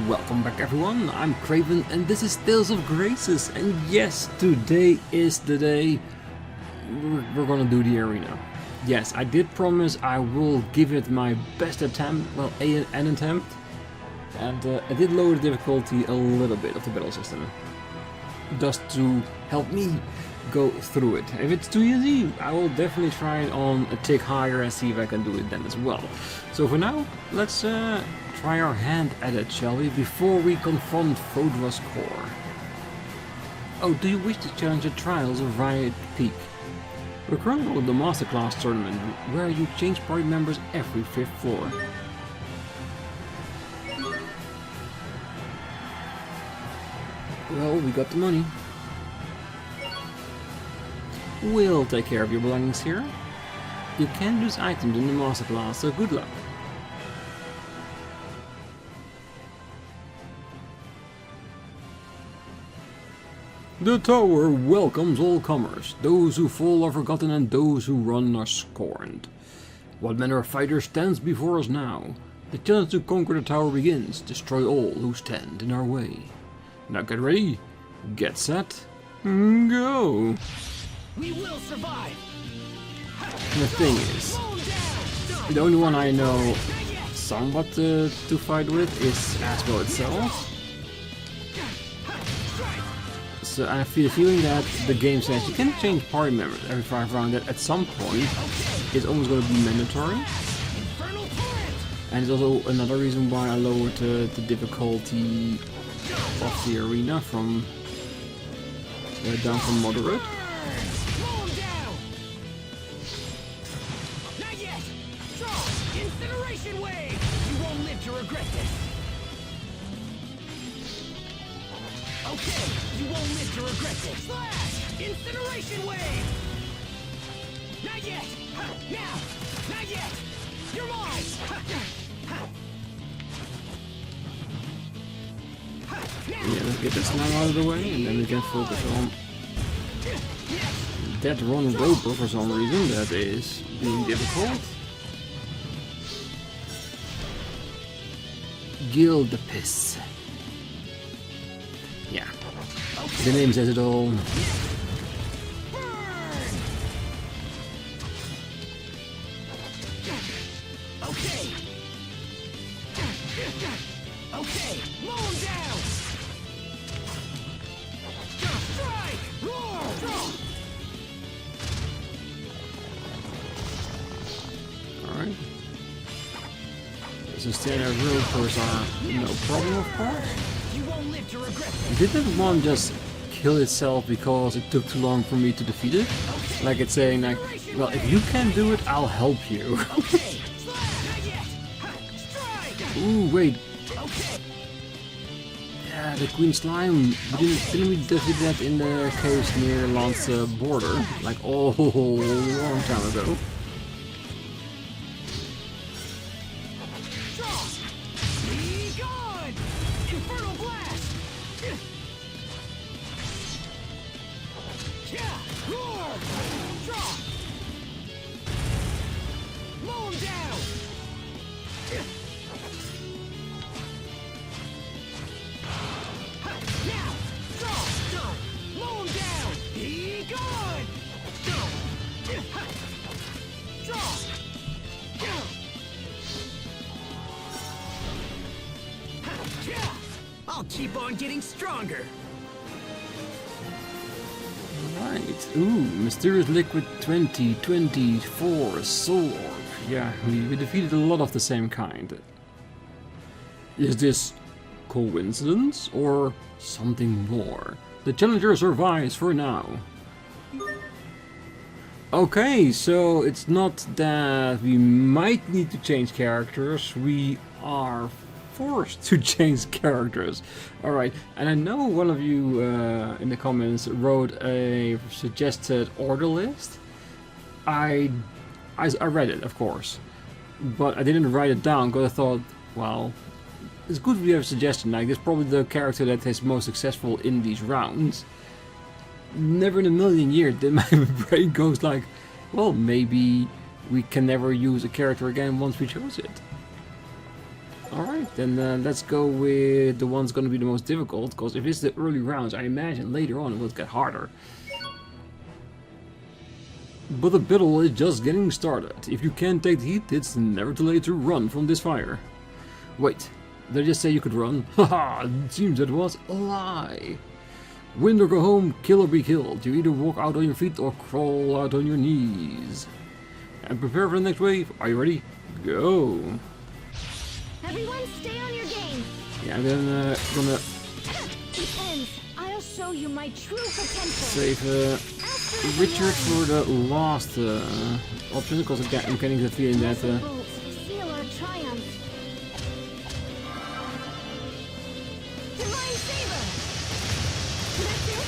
Welcome back everyone, I'm Craven and this is Tales of Graces, and yes, today is the day we're gonna do the arena. Yes, I did promise I will give it my best attempt, well, an attempt, and I did lower the difficulty a little bit of the battle system, just to help me go through it. If it's too easy, I will definitely try it on a tick higher and see if I can do it then as well. So for now, let's try our hand at it, shall we, before we confront Fodra's core. Oh, do you wish to challenge the trials of Riot Peak? We're currently on the Masterclass tournament, where you change party members every 5th floor. Well, we got the money. We'll take care of your belongings here. You can lose items in the Masterclass, so good luck. The tower welcomes all comers. Those who fall are forgotten and those who run are scorned. What manner of fighter stands before us now? The challenge to conquer the tower begins. Destroy all who stand in our way. Now get ready, get set, go! We will survive. The thing is, the only one I know somewhat to fight with is Asbel itself. So I feel the feeling that the game says you can change party members every 5 rounds, that at some point it's almost going to be mandatory. And it's also another reason why I lowered the difficulty of the arena from down from moderate. Not yet. Draw. Incineration wave. You won't live to regret this. Okay, you won't live to regret this. Slash! Incineration wave! Not yet! Ha, now! Not yet! You're mine! Ha, Yeah, let's get this now out of the way, and then we can focus on that Ron Roper for some reason. That is being difficult. Gildapis. Yeah, the name says it all. Okay. Okay, mow him down. Strike! Roar! Alright. So standard ropers are no problem, of course. You won't live to regret this. Didn't one just kill itself because it took too long for me to defeat it? Like it's saying like, well, if you can't do it, I'll help you. Okay. Not yet. Strike! Ooh, wait. Okay. Yeah, the Queen Slime. Didn't we defeat that in the caves near Lhant's border? Like, oh, long time ago. Be gone! Infernal blast! Yeah! Roar! Draw! Mow him down! Now! Draw! Mow him down! Be gone! Draw! I'll keep on getting stronger. Right. Ooh, Mysterious Liquid 2024 Soul Orb. Yeah, we defeated a lot of the same kind. Is this coincidence or something more? The challenger survives for now. Okay, so it's not that we might need to change characters, we are forced to change characters. Alright, and I know one of you in the comments wrote a suggested order list. I read it, of course, but I didn't write it down because I thought, well, it's good we have a suggestion. Like, this is probably the character that is most successful in these rounds. Never in a million years did my brain goes like, well, maybe we can never use a character again once we chose it. Alright, then let's go with the one's gonna be the most difficult, because if it's the early rounds, I imagine later on it will get harder. But the battle is just getting started. If you can't take the heat, it's never too late to run from this fire. Wait, did I just say you could run? Haha, it seems that was a lie. Win or go home, kill or be killed. You either walk out on your feet or crawl out on your knees. And prepare for the next wave. Are you ready? Go! Everyone stay on your game. Yeah, I'm gonna It ends. I'll show you my true potential. save Richard for the last option, because I'm getting the feeling that Bolts seal our triumph. Divine Saber. That's it.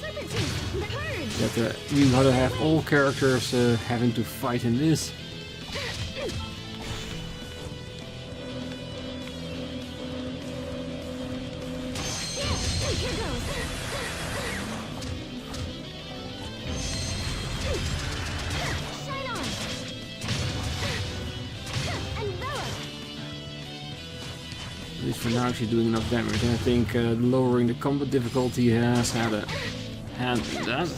Serpentine. The Purge. that we gotta have all characters having to fight in this. Here goes. Shine on. Envelop. At least for now she's doing enough damage, and I think lowering the combat difficulty has had a hand in that.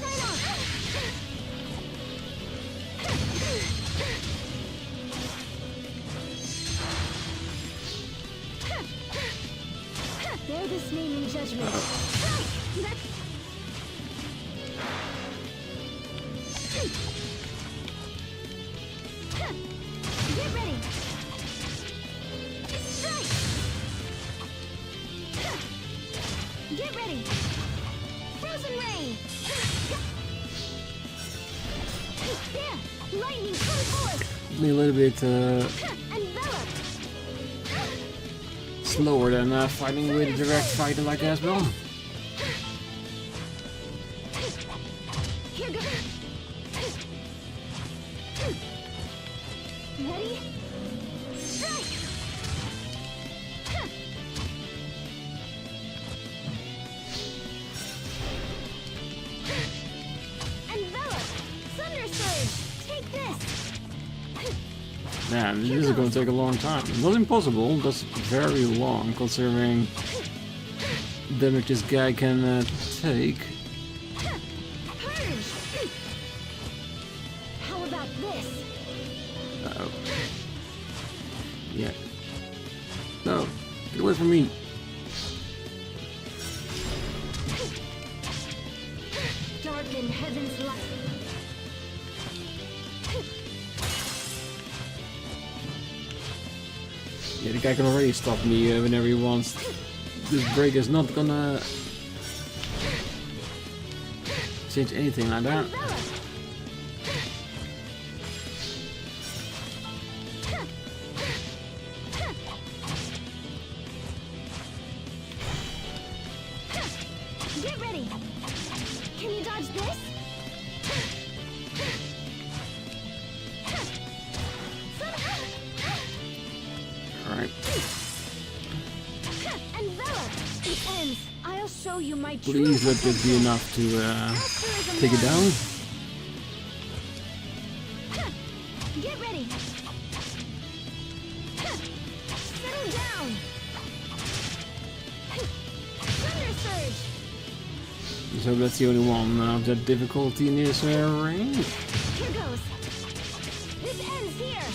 Bear this name in judgment. Get ready. Strike. Get ready. Frozen rain. There. Lightning, come forth. Me a little bit Envelop. slower than fighting with a direct fighter like Asbel. Here goes. Ready? Strike. Envelop. Thunder Surge. Take this. Man, this is gonna take a long time. Not impossible, but very long considering damage this guy can take. Purge. How about this? Uh-oh. Yeah. No, get away from me. Darken heaven's light. Yeah, the guy can already stop me whenever he wants. This break is not gonna change anything like that. Get ready. Can you dodge this? Alright, Envelop. It ends. I'll show you my true please let this be enough to take it down. Get ready. Settle down. Thunder Surge. So that's the only one of that difficulty in this range. Here goes. This ends here.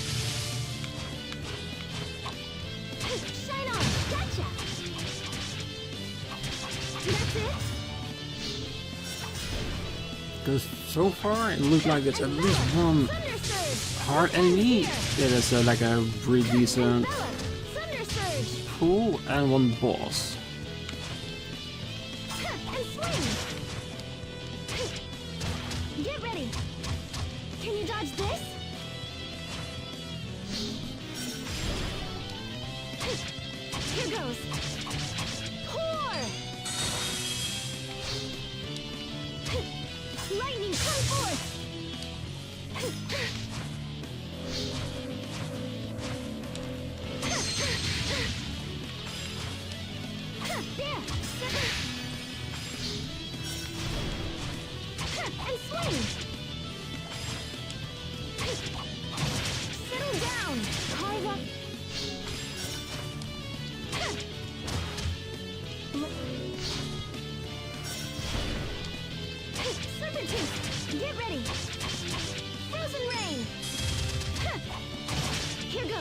Shine on. Gotcha. That's it. Because so far it looks like it's at least one Thunder Surge. hard enemy. Yeah, that's like a pretty decent Envelop. Thunder Surge. pool and one boss. And swing. Get ready. Can you dodge this? Here goes. Pour. Lightning, come forth. There. And swing. Settle down.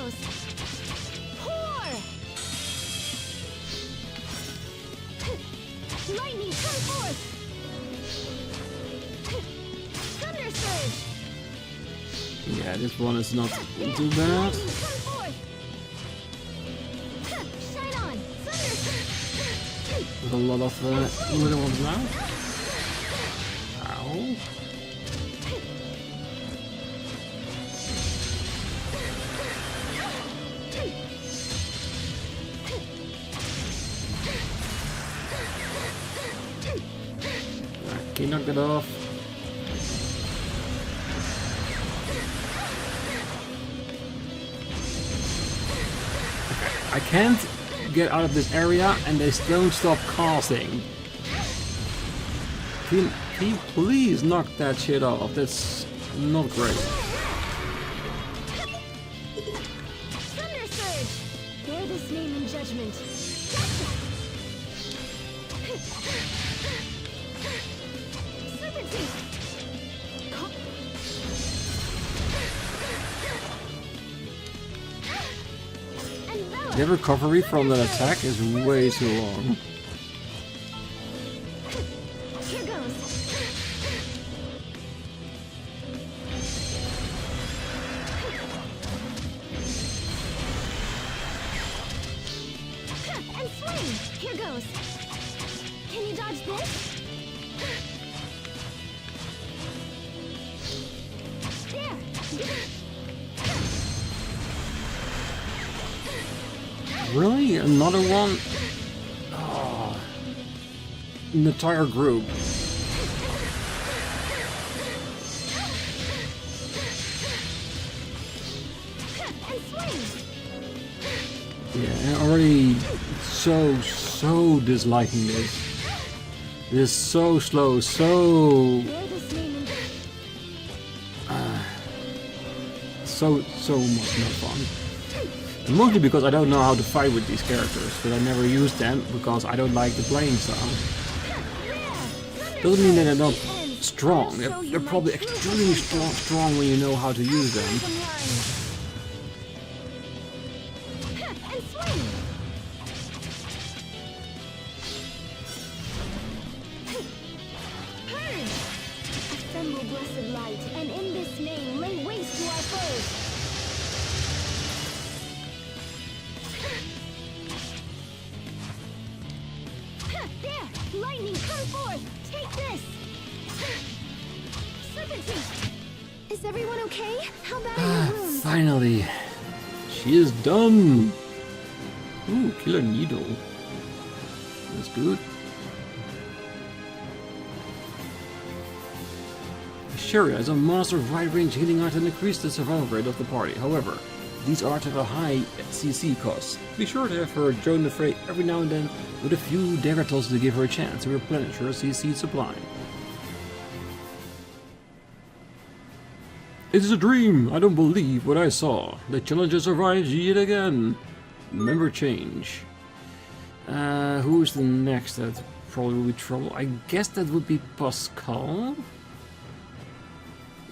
goes. Pour! Lightning, come forth! Thunder surge! Yeah, this one is not too bad. Lightning, come forth! Shine on! Thunder surge! There's a lot of little ones now. Ow. Okay, knock it off. I can't get out of this area and they don't stop casting. Can you please knock that shit off? That's not great. Thunder surge! Bear this name in judgment. Serpentine! The recovery from that attack is way too long. Here goes. And swing! Here goes. Can you dodge this? There! Really? Another one? Oh. An entire group. And swing! Yeah, I'm already so disliking this. It is so slow, so Bear this name in much no fun. And mostly because I don't know how to fight with these characters, but I never use them because I don't like the playing style. Doesn't mean that they're not strong. They're probably extremely strong when you know how to use them. And swing! Purge! Assemble blessed light, and in this name lay waste to our foes. There! Lightning, come forth! Take this! Serpentine! Is everyone okay? How bad are your wounds? Finally, she is done. Ooh, killer needle. That's good. Sharia is a master of wide-range healing art and increase the survival rate of the party. However, these arts have a high CC cost. Be sure to have her join the fray every now and then with a few daggers to give her a chance to replenish her CC supply. It is a dream! I don't believe what I saw. The challenger survives yet again. Member change. Who is the next that probably will be trouble? I guess that would be Pascal.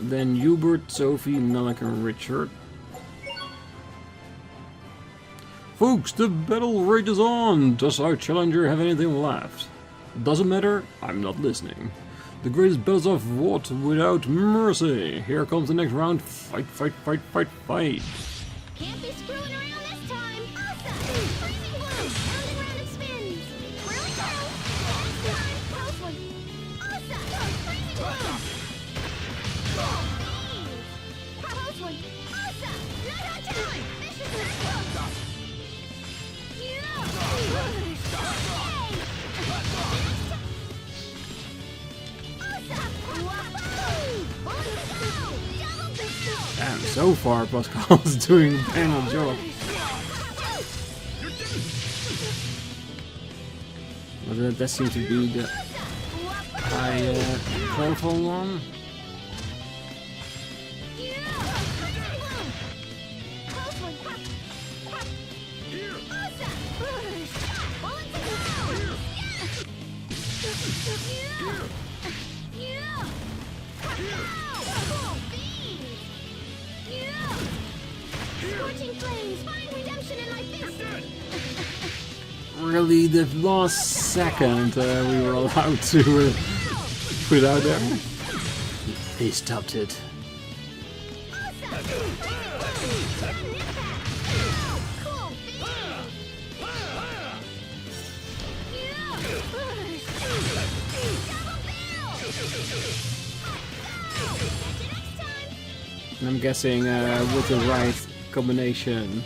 Then Hubert, Sophie, Malik, and Richard. Folks, the battle rages on! Does our challenger have anything left? Doesn't matter, I'm not listening. The greatest battles of fought without mercy. Here comes the next round. Fight, fight, fight, fight, fight. Can't be screwing around this time! Awesome! Freezing blow! Round and round it spins! Where we go? Next time! Close one! Awesome! Freezing blow! Close one! Awesome! Not on time! Vicious blow! Damn, so far Pascal's doing a panel job. But that seems to be the high profile one. Scorching Flaming flames! Find redemption in my fist! Really, the last second we were allowed to put it out there. He stopped it. Cool And I'm guessing with the right combination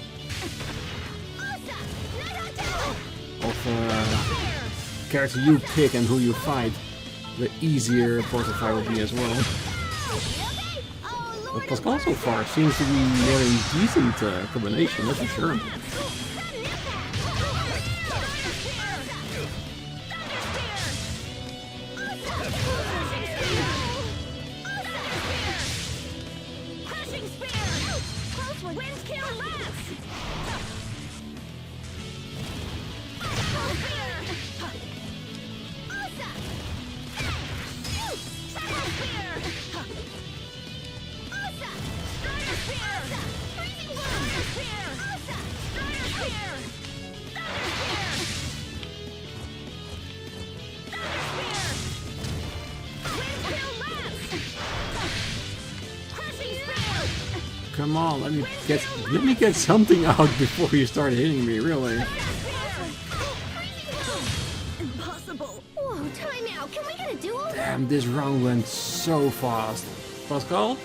of character you pick and who you fight, the easier boss fight will be as well. But Pascal so far seems to be nearing decent combination, that's for sure. Come on, let me get something out before you start hitting me, really. Impossible. Whoa, time out. Can we get a duel? Damn, this round went so fast. Pascal,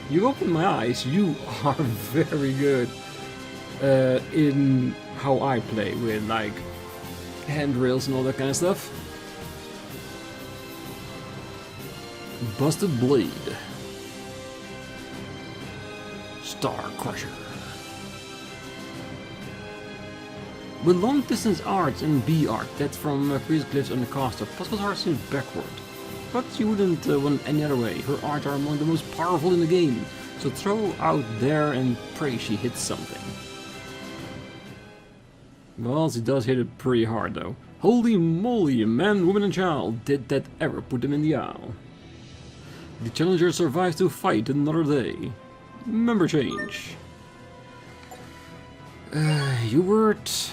you opened my eyes. You are very good in how I play with like handrails and all that kind of stuff. Busted Blade. Star Crusher. With long distance arts and B art, that's from previous glyphs on the caster, Pascal's art seems backward. But you wouldn't want any other way. Her art are among the most powerful in the game. So throw out there and pray she hits something. Well, she does hit it pretty hard though. Holy moly, man, woman and child, did that ever put them in the aisle. The challenger survives to fight another day. Member change. Hubert.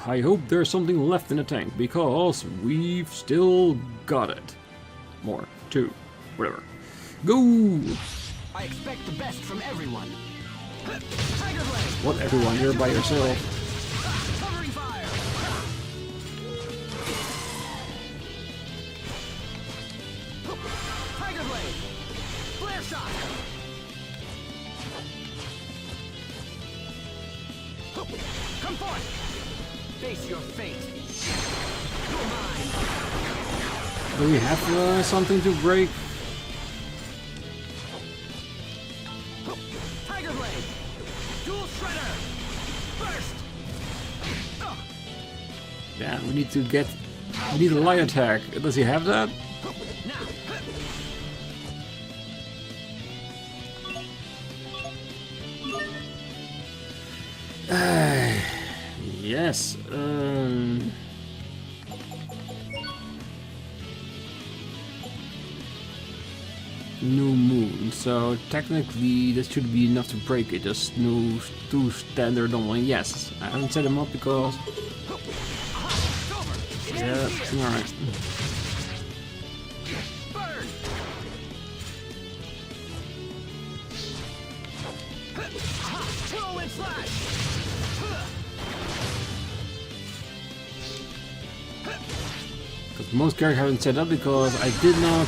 I hope there's something left in the tank because we've still got it. More, two, whatever. Go! I expect the best from everyone. Tiger Blade. What everyone? You're by yourself. Covering fire. Tiger Blade. Flare shot. Come forth! Face your fate! You're mine! Do we have something to break? Tiger Blade! Dual Shredder! First! Yeah, we need to get... We need a light attack. Does he have that? Now! Yes. New moon. So technically that should be enough to break it. Just new two standard only. Yes. I haven't set them up because. Yeah. All right. Burn! Whirlwind slash! Because most characters haven't set up because I did not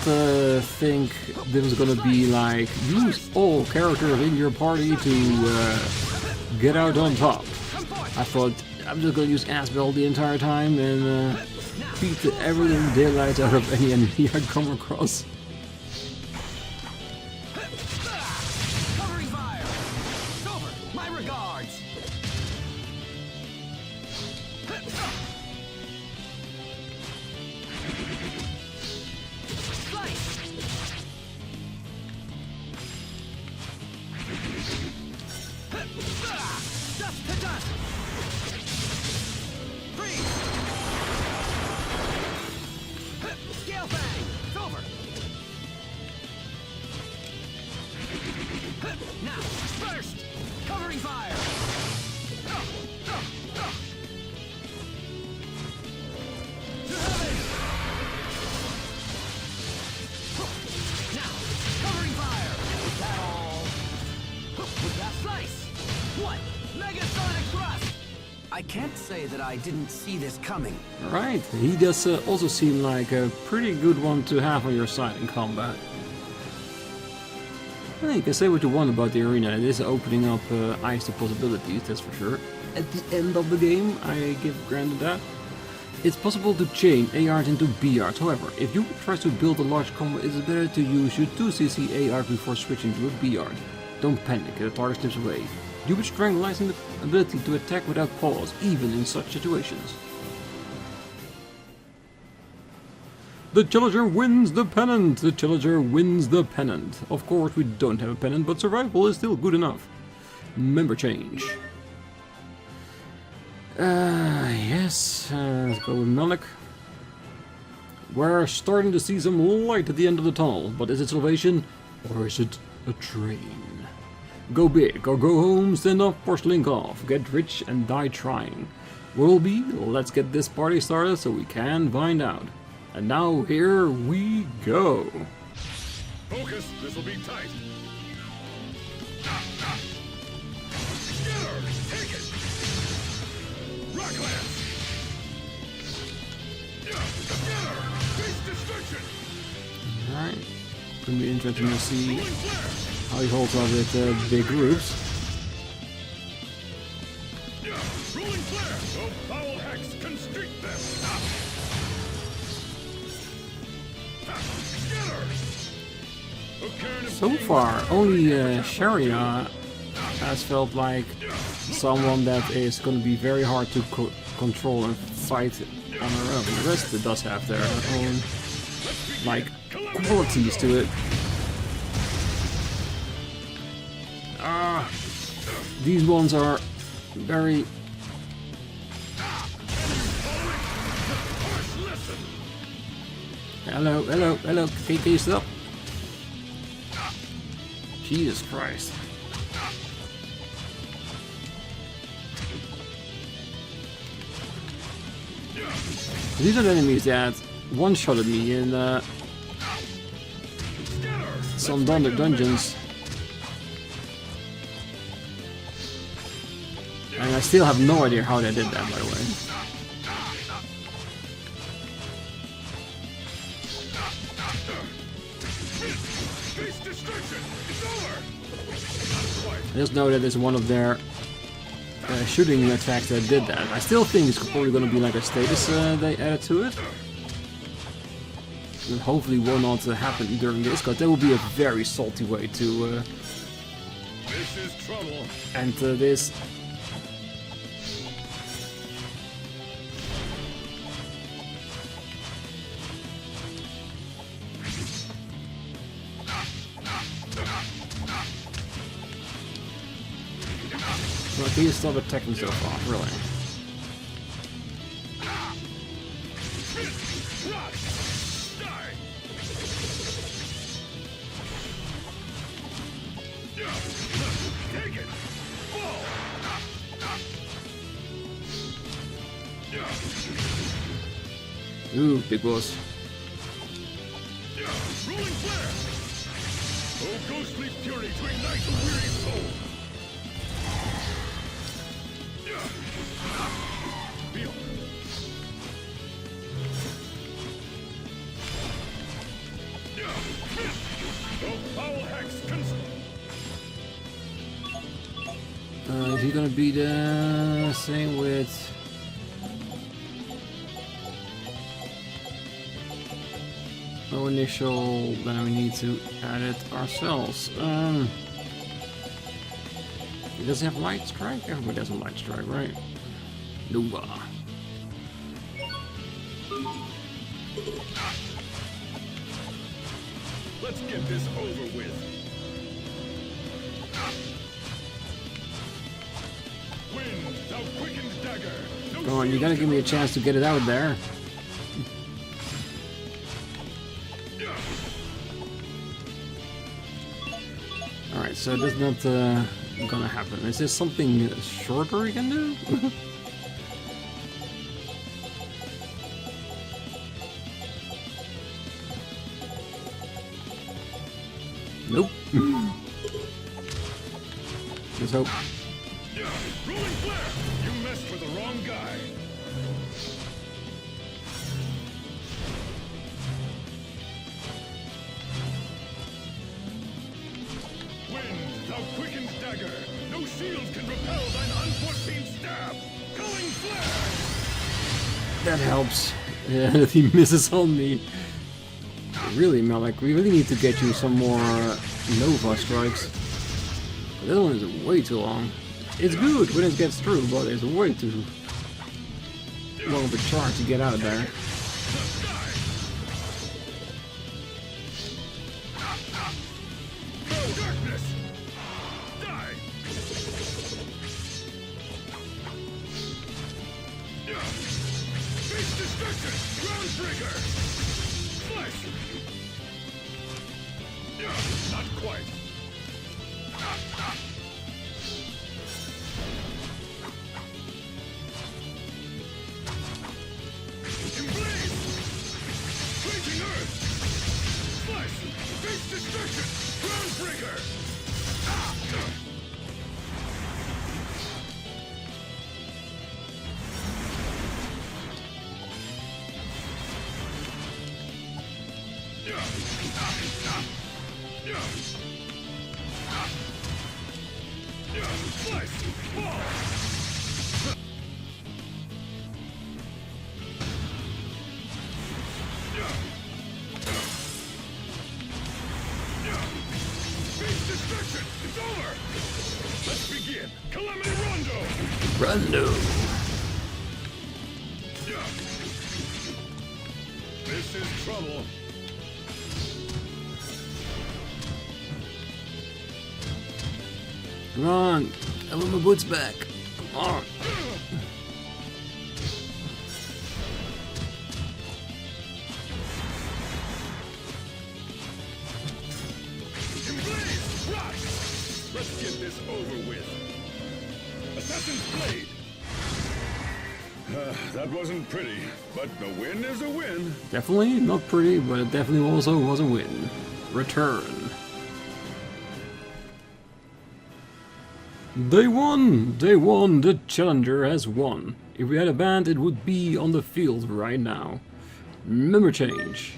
think this was gonna be like use all characters in your party to get out on top. I thought I'm just gonna use Asbel the entire time and beat the everything daylight out of any enemy I come across. Covering fire! Over! My regards! Slice! Dust to dust! Freeze! Scale Fang! It's over! Now, first! Covering fire! To heaven! Now, covering fire! Is that all? Was that slice? What? Mega Sonic Thrust! I can't say that I didn't see this coming. Alright, he does also seem like a pretty good one to have on your side in combat. Well, you can say what you want about the arena, it is opening up eyes to possibilities, that's for sure. At the end of the game, I give granted that. It's possible to chain ARs into BRs, however, if you try to build a large combo, it's better to use your 2cc AR before switching to a BR. Don't panic, the target slips away. Cupid strength lies in the ability to attack without pause, even in such situations. The Challenger wins the pennant! The Challenger wins the pennant. Of course we don't have a pennant, but survival is still good enough. Member change. Yes, let's go with Malik. We're starting to see some light at the end of the tunnel, but is it salvation, or is it a train? Go big or go home, stand up or slink off, get rich and die trying. Will be? Let's get this party started so we can find out. And now here we go. Focus, this'll be tight. Skinner, take it. Rock lance. Skinner, face destruction. Alright, gonna be interesting to see Rolling flare. how he holds up with big groups. Rolling flare. So foul hex constrict them. So far, only Sharia has felt like someone that is going to be very hard to control and fight on her own. The rest does have their own like qualities to it. These ones are very... Hello, hello, hello, can you stop? Jesus Christ. These are the enemies that one-shotted me in some dungeons. And I still have no idea how they did that, by the way. I just know that it's one of their shooting attacks that did that. I still think it's probably going to be like a status they added to it. And hopefully will not happen during this, because that would be a very salty way to This is trouble. enter this. So I think stop attacking so far, really. Take it. Fall. Ooh, big boss. Rolling flare. Oh, ghostly fury to ignite a weary soul. Feel. Oh, foul hex Is he gonna be the same with... No initial, then we need to add it ourselves. He doesn't have light strike? Everybody has a light strike, right? No. Let's get this over with. Wind, thou quickened dagger. No Come on, you shield gotta give me a chance to get it out there. Alright, so it does not gonna happen? Is there something shorter you can do? Nope. Let's hope. Rolling flare! You messed with the wrong guy. Wind, thou quickened dagger. No shield can repel thine unforeseen stab. Going flare! That helps. Yeah, that he misses on me. Really, Malik, we really need to get you some more Nova strikes. That one is way too long. It's good when it gets through, but it's way too long of a charge to get out of there. No darkness! Die! Face destruction! Ground breaker! Slice! Not quite. Emblaze! Raging earth! Slice! Face destruction! Ground breaker! Slice! Fall! Face destruction! It's over! Let's begin! Calamity Rondo! Rondo! This is trouble. Come on! I want my boots back! Come on! Emblaze! Rock! Let's get this over with. Assassin's Blade! That wasn't pretty, but the win is a win. Definitely not pretty, but it definitely also was a win. Return. They won! They won! The challenger has won. If we had a band, it would be on the field right now. Member change.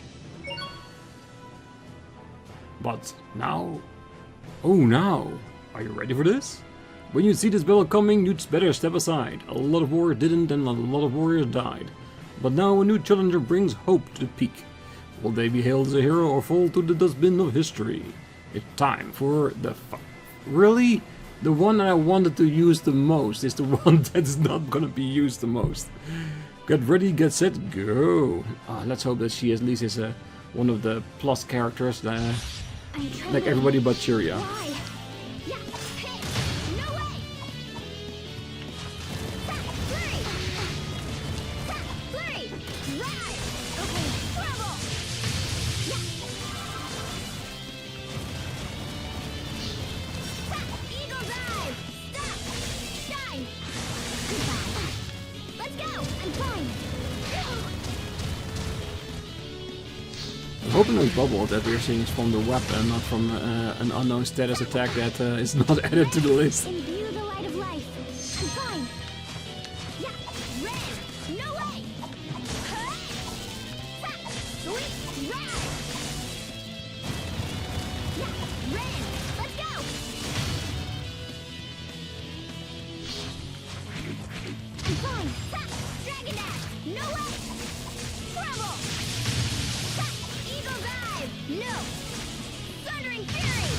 But now... Oh, now! Are you ready for this? When you see this battle coming, you'd better step aside. A lot of warriors didn't and a lot of warriors died. But now a new challenger brings hope to the peak. Will they be hailed as a hero or fall to the dustbin of history? It's time for the Really? The one that I wanted to use the most is the one that's not gonna be used the most. Get ready, get set, go! Let's hope that she at least is one of the plus characters, like everybody but Cheeria. Why? Yeah, hey, no way! Flurry! Rise! Okay, trouble! Yeah. Eagle's eye! Stop! Shine! Goodbye. Let's go! I'm fine! I'm hoping the bubble that we're seeing is from the weapon, not from an unknown status attack that is not added to the list. Imbue the light of life. I'm fine. Yeah, red. No way. Huh? Ha! Sweet red. Yeah, red. Let's go. I'm fine. Ha! Dragon dash. No way. Trouble. Ha! Eagle dive. No. Thundering fury.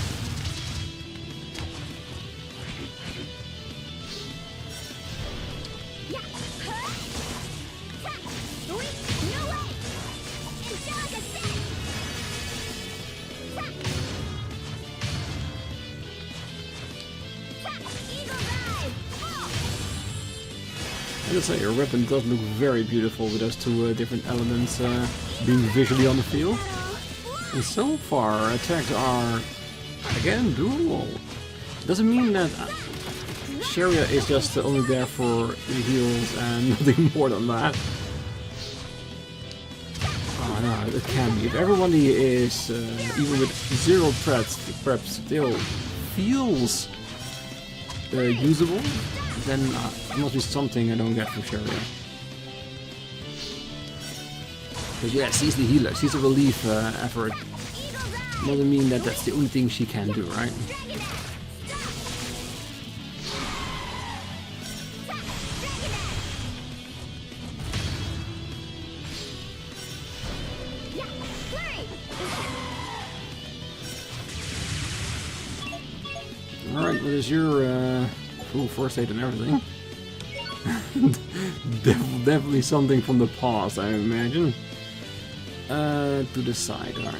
Yeah. Huh? Ha! Sweet. No way. Angelic ascent. Ha! Ha! Eagle dive. Fall. I gotta say, your weapon does look very beautiful with those two different elements being visually on the field. And so far, attacks are, again, doable. Doesn't mean that Sharia is just only there for the heals and nothing more than that. Oh no, it can be. If everybody is, even with 0 prep still feels usable, then it must be something I don't get from Sharia. But yeah, she's the healer, she's a relief effort. Doesn't mean that that's the only thing she can do, right? Alright, what is your first aid and everything? Definitely something from the past, I imagine. To the side, alright.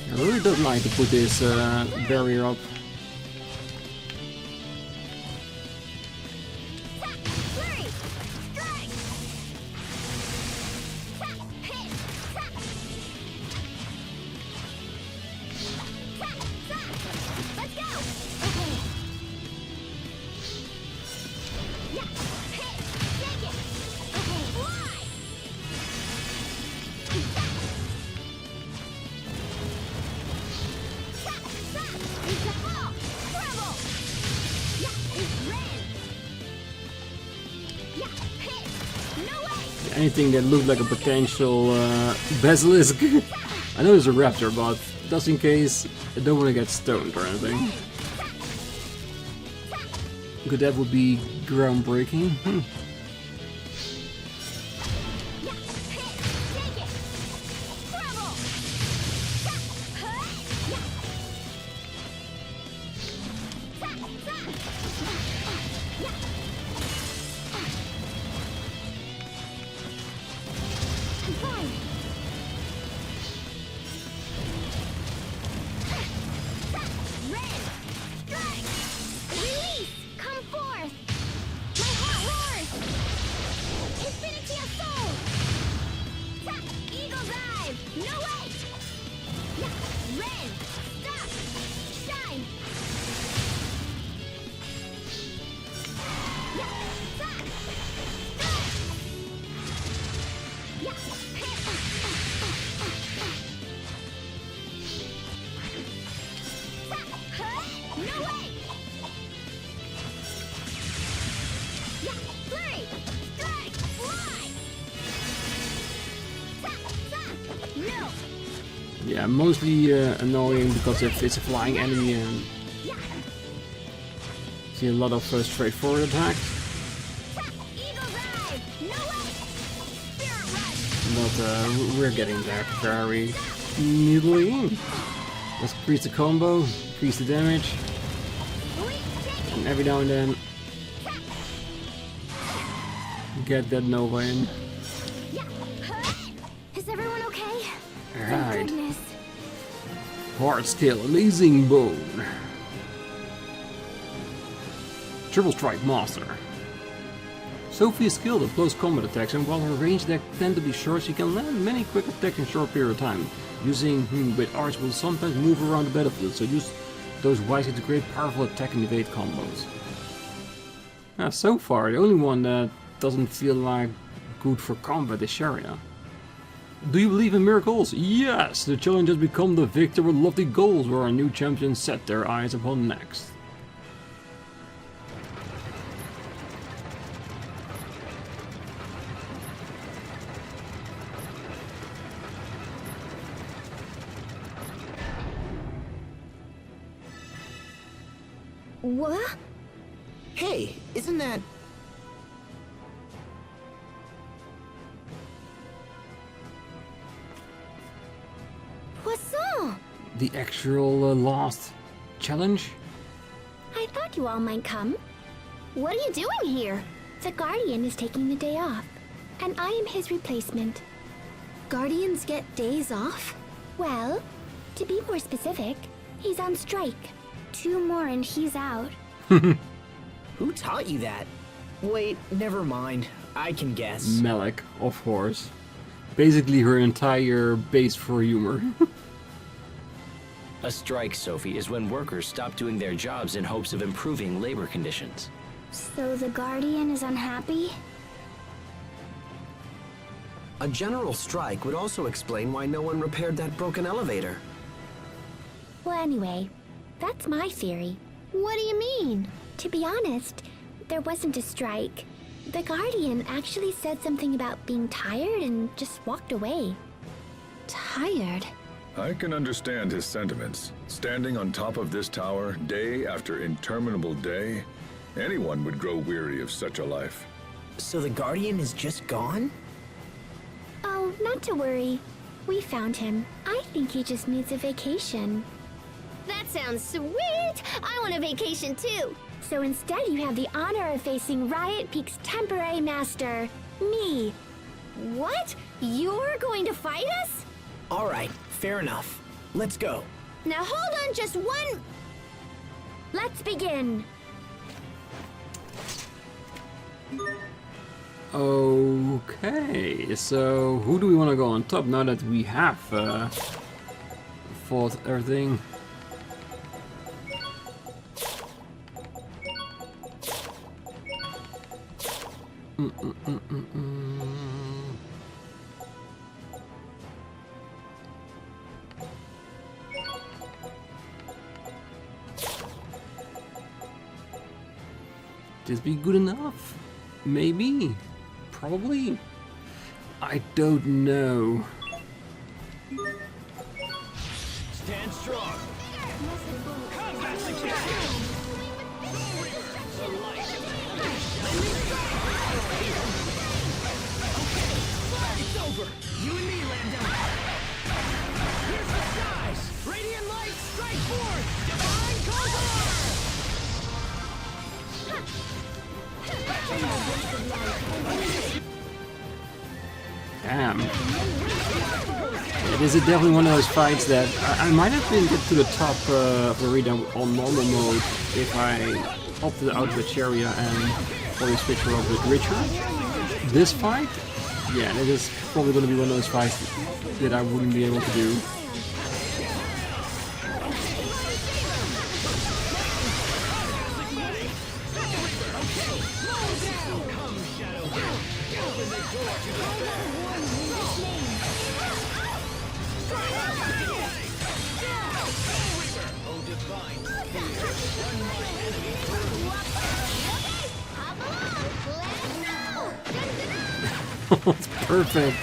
I really don't like to put this barrier up. Anything that looked like a potential basilisk. I know it's a raptor, but just in case I don't want to get stoned or anything. Because that would be groundbreaking. Yeah, mostly annoying because if it's a flying enemy and see a lot of straightforward attacks. But we're getting there very neatly. Let's increase the combo, increase the damage, and every now and then get that Nova in. Is everyone okay? Alright. Goodness. Hard skill, amazing bone. Triple strike master. Sophie is skilled at close combat attacks, and while her range attacks tend to be short, she can land many quick attacks in a short period of time. Using with arts will sometimes move around the battlefield, so use those wisely to create powerful attack and evade combos. Now, so far, the only one that doesn't feel like good for combat is Sharia. Do you believe in miracles? Yes! The challenge has become the victor with lofty goals where our new champions set their eyes upon next. What? Hey, isn't that... What's up? The actual last challenge? I thought you all might come. What are you doing here? The Guardian is taking the day off, and I am his replacement. Guardians get days off? Well, to be more specific, he's on strike. 2 more and he's out. Who taught you that? Wait, never mind. I can guess. Malik, of course. Basically her entire base for humor. A strike, Sophie, is when workers stop doing their jobs in hopes of improving labor conditions. So the Guardian is unhappy? A general strike would also explain why no one repaired that broken elevator. Well, anyway, that's my theory. What do you mean? To be honest, there wasn't a strike. The Guardian actually said something about being tired and just walked away. Tired? I can understand his sentiments. Standing on top of this tower, day after interminable day, anyone would grow weary of such a life. So the Guardian is just gone? Oh, not to worry. We found him. I think he just needs a vacation. That sounds sweet! I want a vacation too! So instead you have the honor of facing Riot Peak's temporary master, me. What? You're going to fight us? Alright, fair enough. Let's go. Now hold on just one... Let's begin. Okay, so who do we want to go on top now that we have fought everything? This be good enough? Maybe? Probably? I don't know. Stand strong. Combat success. It's over. You and me, Landa. Here's the skies. Radiant light, strike forth. Divine Damn. It is definitely one of those fights that I might have been get to the top of arena on normal mode if I opted out of the area and probably switch her up with Richard. This fight, yeah, it is probably going to be one of those fights that I wouldn't be able to do. It's perfect.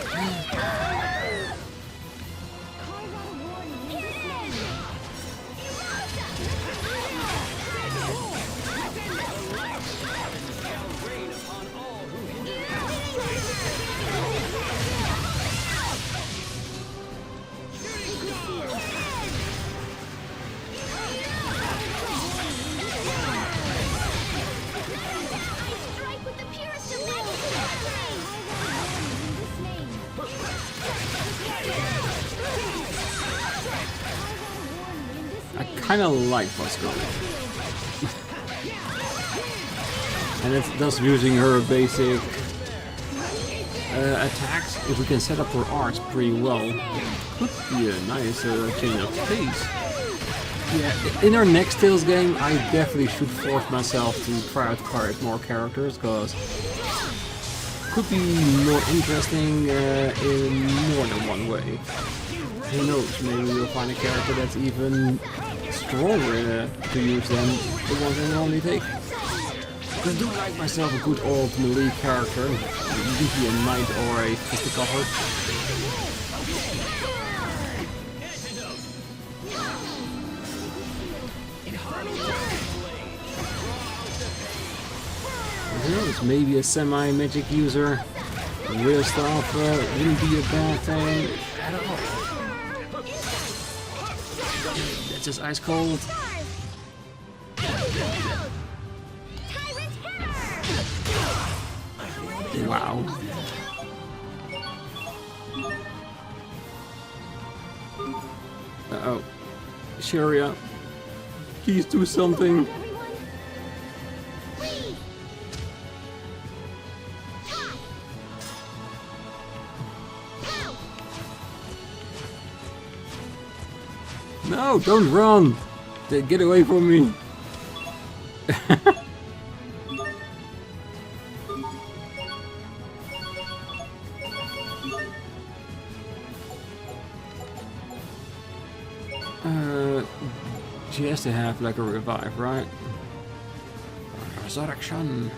I kind of like what's going on. And it's thus using her basic attacks. If we can set up her arts pretty well, could be a nice change of pace. Yeah, in our next Tales game, I definitely should force myself to try out quite more characters, because could be more interesting in more than one way. Who knows, maybe we'll find a character that's even stronger to use than the ones I normally take. I do like myself a good old melee character, usually a knight or a fisticuffler. Who knows, maybe a semi-magic user, real stuff wouldn't be a bad thing at all. That's just ice cold. Tyrant heir! Wow. Uh-oh. Sharia. Please do something. Everyone. Freeze. Ha. Pow. No, don't run! Get away from me! She has to have like a revive, right? Resurrection.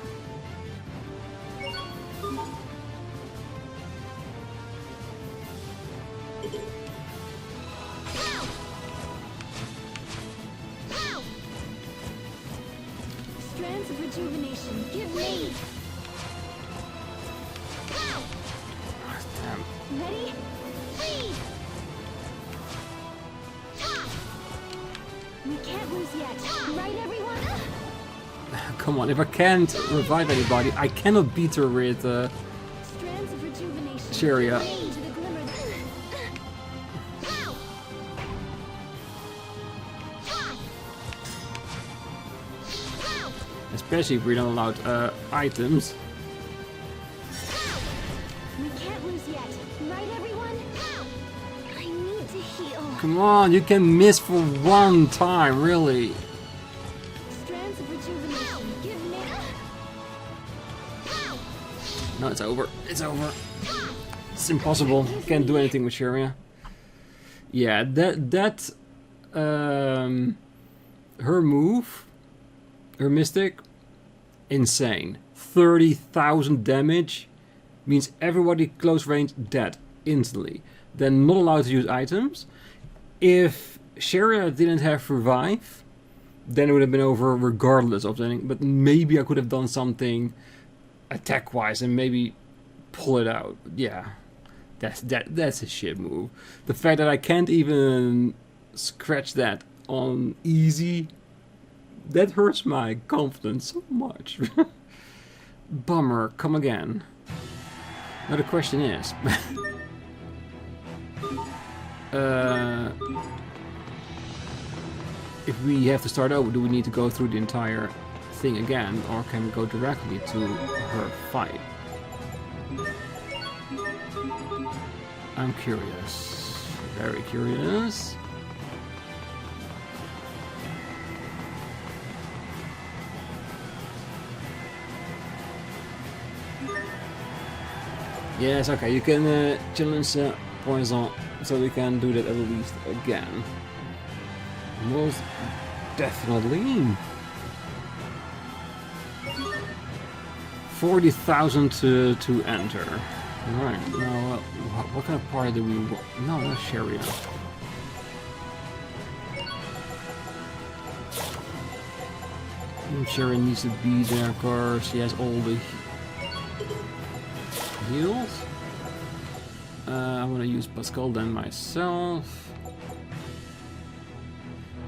Strands of rejuvenation. Give me. Damn. Ready? Freeze. We can't lose yet. Right, everyone? Come on, if I can't revive anybody, I cannot beat her with Strands of rejuvenation. Sharia. To the glimmer. Pow. Ha. Pow. Especially if we don't allow items. We can't lose yet. Right, everyone? I need to heal. Come on, you can miss for one time, really. Strands of rejuvenation. Give me. No, it's over. It's over. It's impossible. Can't do anything with Sharia. Yeah, her move, her mystic, insane. 30,000 damage means everybody close range dead instantly. Then not allowed to use items. If Sharia didn't have revive, then it would have been over regardless of anything. But maybe I could have done something attack-wise and maybe pull it out. Yeah, that's a shit move. The fact that I can't even scratch that on easy, that hurts my confidence so much. Bummer, come again. Now the question is... if we have to start over, do we need to go through the entire thing again, or can we go directly to her fight? I'm curious. Very curious. Yes, okay, you can challenge Poison, so we can do that at least again. Most definitely. 40,000 to enter. Right, now what kind of party do we want? No, not Sharia. Sharia needs to be there because she has all the heals. I want to use Pascal then myself.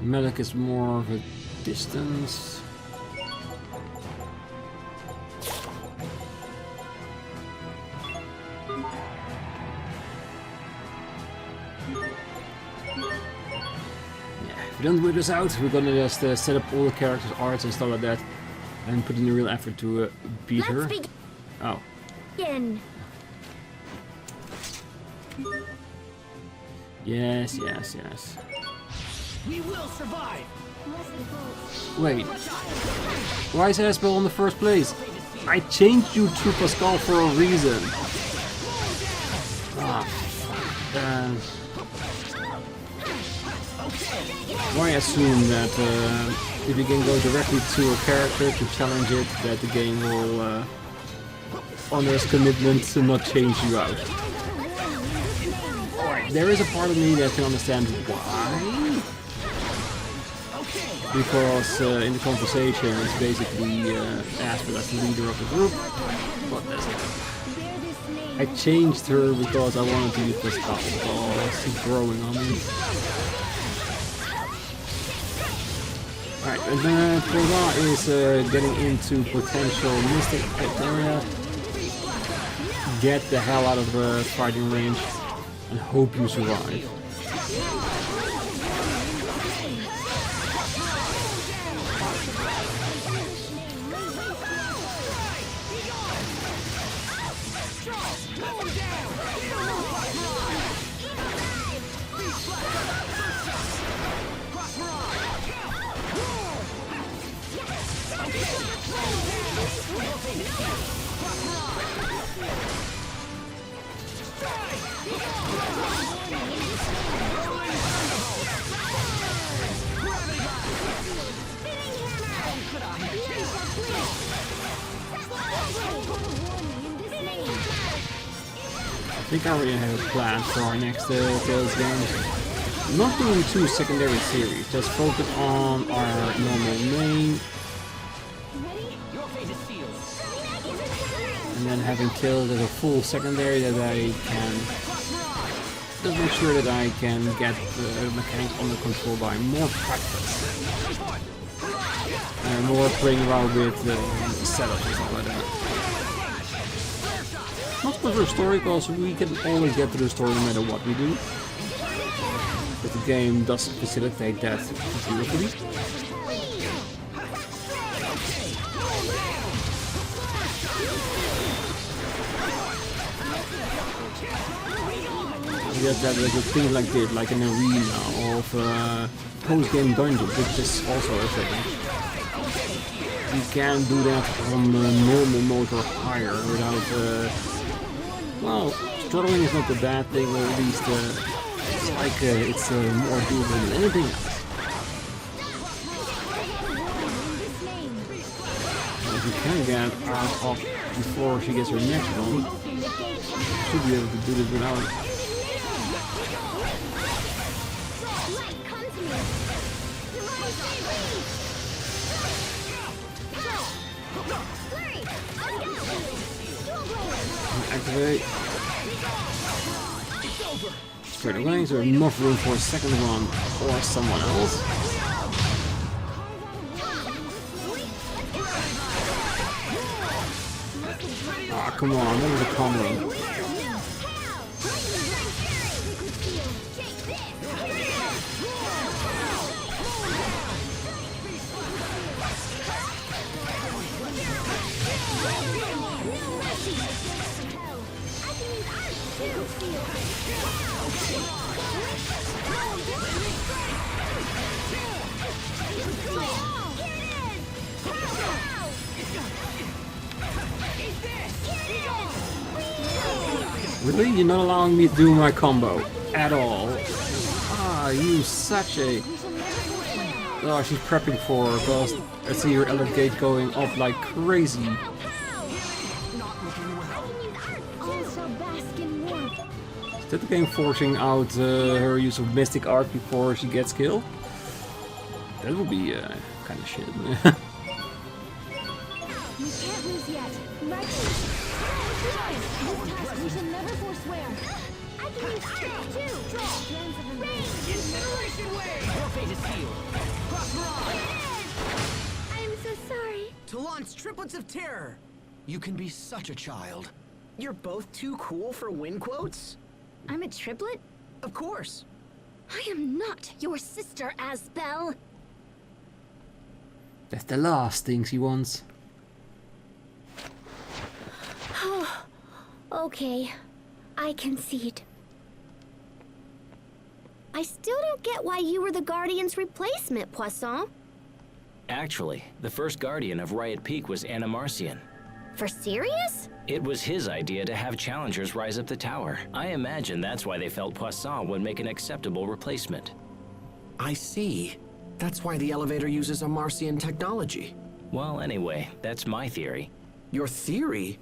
Medic is more of a distance. If we don't work this out, we're gonna just set up all the characters' arts and stuff like that, and put in a real effort to beat her. Oh. Begin. Yes, yes, yes. We will survive. Wait. Why is Asbel in the first place? I changed you to Pascal for a reason. Ah. Why assume that if you can go directly to a character to challenge it, that the game will honor its commitment to not change you out? There is a part of me that can understand why. Because in the conversation it's basically Asbel as the leader of the group. But that's it. I changed her because I wanted to use Pascal. Oh, she's growing on me. Alright, and then Poison is getting into potential mystic area. get the hell out of the fighting range and hope you survive. I think I already have a plan for our next Tales game. Not doing 2 secondary series, just focus on our normal main. And then having killed as a full secondary that I can just make sure that I can get the mechanics under control by more practice. And more playing around with setups and stuff like that. Not for the story, because we can always get to the story no matter what we do. But the game does facilitate that beautifully. You get that like a thing like this, like an arena of post-game dungeon, which is also a thing. You can do that on normal mode or higher without, well, struggling is not a bad thing, or at least it's like it's more doable than anything else. If you can get out of before she gets her next one, you should be able to do this without it. Activate. Straight away, so enough room for a second one or someone else. Ah, come on, that was a combo. Really? You're not allowing me to do my combo at all. Ah, you such a... Oh, she's prepping for her, because I see her element gauge going up like crazy. Is that the game forcing out her use of Mystic Art before she gets killed? That would be kind of shit. I'm so sorry. To launch triplets of terror! You can be such a child. You're both too cool for win quotes? I'm a triplet? Of course. I am not your sister, Asbel. That's the last thing she wants. Okay, I concede. I still don't get why you were the Guardian's replacement, Poisson. Actually, the first Guardian of Riot Peak was Animarcian. For serious? It was his idea to have challengers rise up the tower. I imagine that's why they felt Poisson would make an acceptable replacement. I see. That's why the elevator uses a Marcian technology. Well, anyway, that's my theory. Your theory?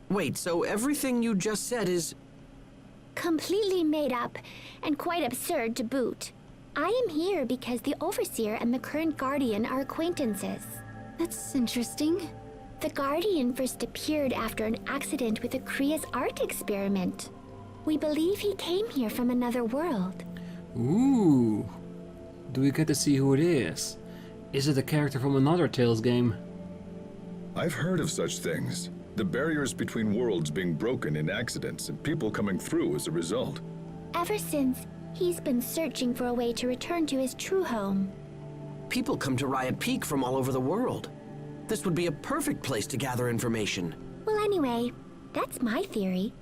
Wait, so everything you just said is... Completely made up, and quite absurd to boot. I am here because the Overseer and the current Guardian are acquaintances. That's interesting. The Guardian first appeared after an accident with a Kriya's art experiment. We believe he came here from another world. Ooh. Do we get to see who it is? Is it a character from another Tales game? I've heard of such things. The barriers between worlds being broken in accidents and people coming through as a result. Ever since, he's been searching for a way to return to his true home. People come to Riot Peak from all over the world. This would be a perfect place to gather information. Well, anyway, that's my theory.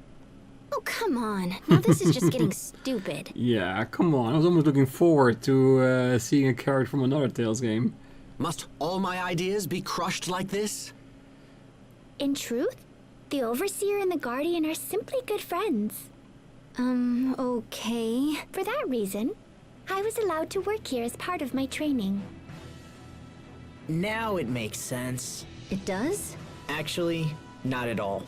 Oh, come on. Now this is just getting stupid. Yeah, come on. I was almost looking forward to seeing a character from another Tales game. Must all my ideas be crushed like this? In truth, the Overseer and the Guardian are simply good friends. Okay. For that reason, I was allowed to work here as part of my training. Now it makes sense. It does? Actually, not at all.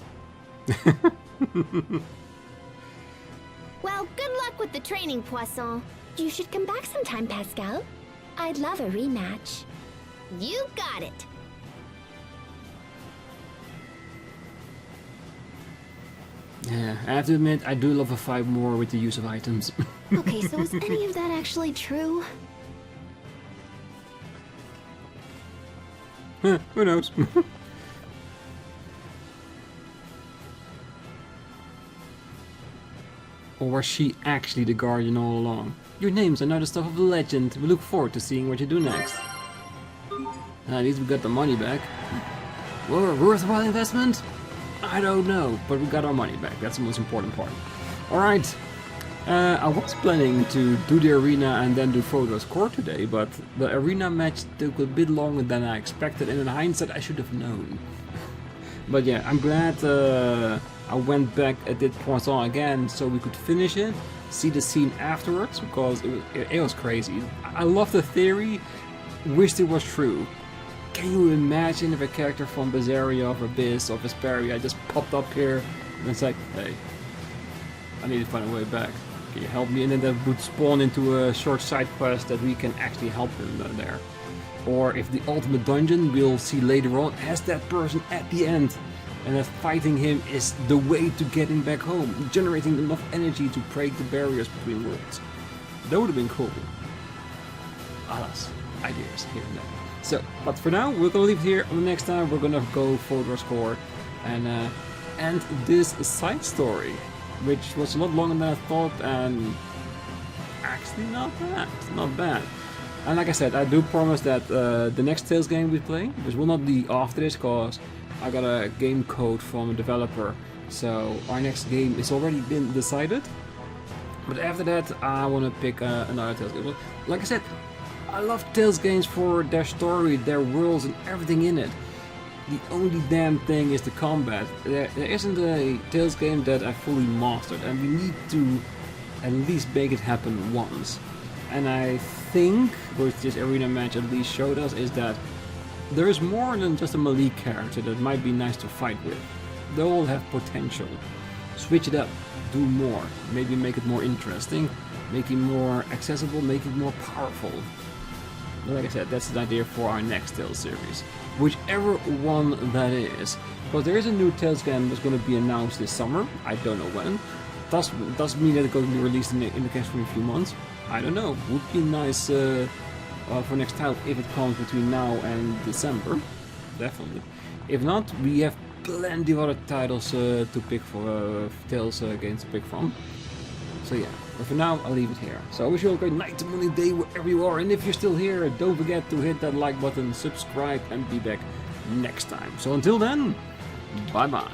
Well, good luck with the training, Poisson. You should come back sometime, Pascal. I'd love a rematch. You got it. Yeah, I have to admit, I do love a fight more with the use of items. Okay, so is any of that actually true? Who knows? Or was she actually the Guardian all along? Your names are now the stuff of the legend. We look forward to seeing what you do next. At least we got the money back. Well, worthwhile investment? I don't know, but we got our money back. That's the most important part. Alright. I was planning to do the arena and then do Photo's Core today, but the arena match took a bit longer than I expected, and in hindsight I should have known. But yeah, I'm glad I went back and did Poisson again so we could finish it, see the scene afterwards, because it was crazy. I love the theory, wished it was true. Can you imagine if a character from Berseria of Abyss or Vesperia just popped up here and it's like, hey, I need to find a way back. Can you help me? And then that would spawn into a short side quest that we can actually help them there. Or if the ultimate dungeon we'll see later on has that person at the end. And that fighting him is the way to get him back home, generating enough energy to break the barriers between worlds. That would have been cool. Alas, ideas here and there. So, but for now, we're gonna leave it here. On the next time, we're gonna go Photo's Core and end this side story, which was a lot longer than I thought, and actually not bad. And like I said, I do promise that the next Tales game we play, which will not be after this, cause I got a game code from a developer, so our next game is already been decided. But after that, I want to pick another Tales game. Like I said, I love Tales games for their story, their worlds, and everything in it. The only damn thing is the combat. There isn't a Tales game that I fully mastered, and we need to at least make it happen once. And I think, what this arena match at least showed us, is that there is more than just a melee character that might be nice to fight with. They all have potential. Switch it up, do more, maybe make it more interesting, make it more accessible, make it more powerful. But like I said, that's the idea for our next Tales series. Whichever one that is. Because there is a new Tales game that's going to be announced this summer, I don't know when. Doesn't mean that it's going to be released in the next few months. I don't know, would be nice for next time if it comes between now and December, definitely. If not, we have plenty of other titles to pick for Tales games to pick from. So yeah, but for now I'll leave it here. So I wish you all a great night, morning, day, wherever you are, and if you're still here, don't forget to hit that like button, subscribe, and be back next time. So until then, bye bye.